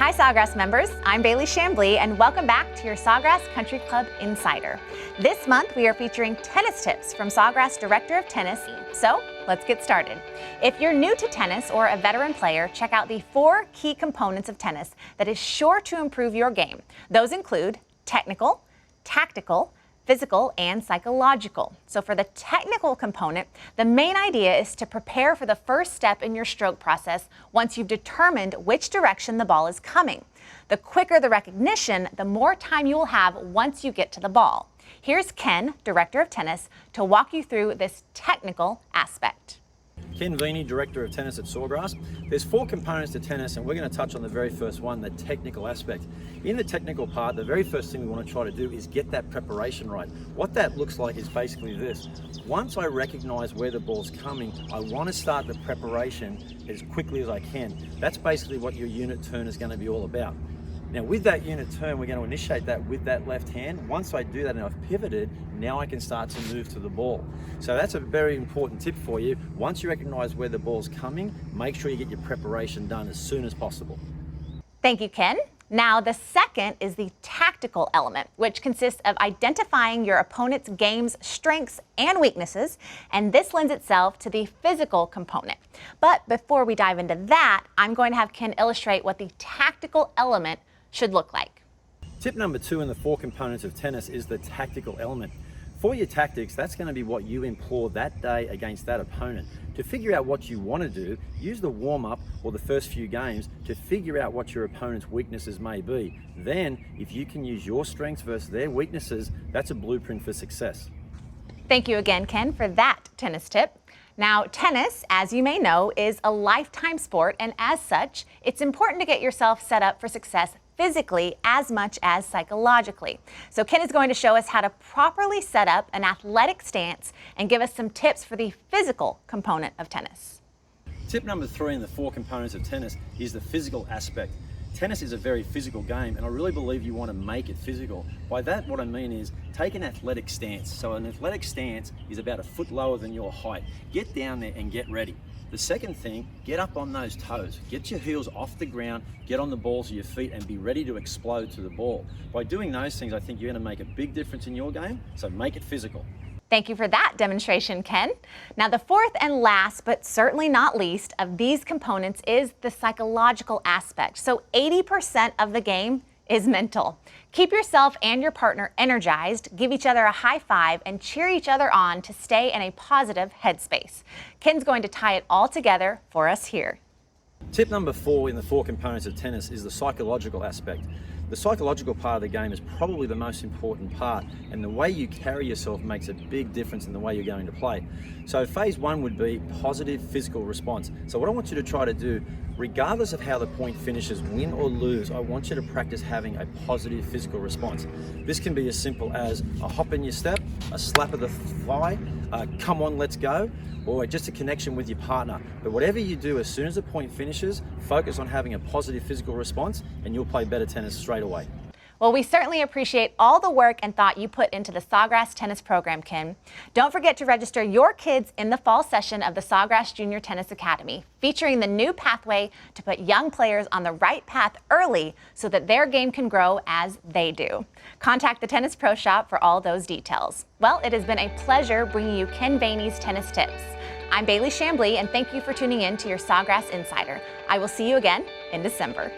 Hi Sawgrass members, I'm Bailey Chambly and welcome back to your Sawgrass Country Club Insider. This month we are featuring tennis tips from Sawgrass Director of Tennis. So let's get started. If you're new to tennis or a veteran player, check out the 4 key components of tennis that is sure to improve your game. Those include technical, tactical, physical, and psychological. So for the technical component, the main idea is to prepare for the first step in your stroke process once you've determined which direction the ball is coming. The quicker the recognition, the more time you will have once you get to the ball. Here's Ken, Director of Tennis, to walk you through this technical aspect. Ken Vini, Director of Tennis at Sawgrass. There's 4 components to tennis and we're going to touch on the very first one, the technical aspect. In the technical part, the very first thing we want to try to do is get that preparation right. What that looks like is basically this. Once I recognize where the ball's coming, I want to start the preparation as quickly as I can. That's basically what your unit turn is going to be all about. Now with that unit turn, we're going to initiate that with that left hand. Once I do that and I've pivoted, now I can start to move to the ball. So that's a very important tip for you. Once you recognize where the ball's coming, make sure you get your preparation done as soon as possible. Thank you, Ken. Now the second is the tactical element, which consists of identifying your opponent's game's strengths and weaknesses, and this lends itself to the physical component. But before we dive into that, I'm going to have Ken illustrate what the tactical element should look like. Tip number 2 in the 4 components of tennis is the tactical element. For your tactics, that's going to be what you employ that day against that opponent. To figure out what you want to do, use the warm-up or the first few games to figure out what your opponent's weaknesses may be. Then, if you can use your strengths versus their weaknesses, that's a blueprint for success. Thank you again, Ken, for that tennis tip. Now, tennis, as you may know, is a lifetime sport, and as such, it's important to get yourself set up for success physically as much as psychologically. So Ken is going to show us how to properly set up an athletic stance and give us some tips for the physical component of tennis. Tip number 3 in the 4 components of tennis is the physical aspect. Tennis is a very physical game and I really believe you want to make it physical. By that what I mean is take an athletic stance. So an athletic stance is about a foot lower than your height. Get down there and get ready. The second thing, get up on those toes. Get your heels off the ground, get on the balls of your feet and be ready to explode to the ball. By doing those things, I think you're going to make a big difference in your game, so make it physical. Thank you for that demonstration, Ken. Now the fourth and last, but certainly not least, of these components is the psychological aspect. So 80% of the game is mental. Keep yourself and your partner energized, give each other a high five, and cheer each other on to stay in a positive headspace. Ken's going to tie it all together for us here. Tip number 4 in the 4 components of tennis is the psychological aspect. The psychological part of the game is probably the most important part, and the way you carry yourself makes a big difference in the way you're going to play. So phase 1 would be positive physical response. So what I want you to try to do, regardless of how the point finishes, win or lose, I want you to practice having a positive physical response. This can be as simple as a hop in your step, a slap of the thigh, come on, let's go, or just a connection with your partner. But whatever you do, as soon as the point finishes, focus on having a positive physical response and you'll play better tennis straight away. Well, we certainly appreciate all the work and thought you put into the Sawgrass tennis program, Ken. Don't forget to register your kids in the fall session of the Sawgrass Junior Tennis Academy, featuring the new pathway to put young players on the right path early so that their game can grow as they do. Contact the Tennis Pro Shop for all those details. Well, it has been a pleasure bringing you Ken Vani's tennis tips. I'm Bailey Chambly, and thank you for tuning in to your Sawgrass Insider. I will see you again in December.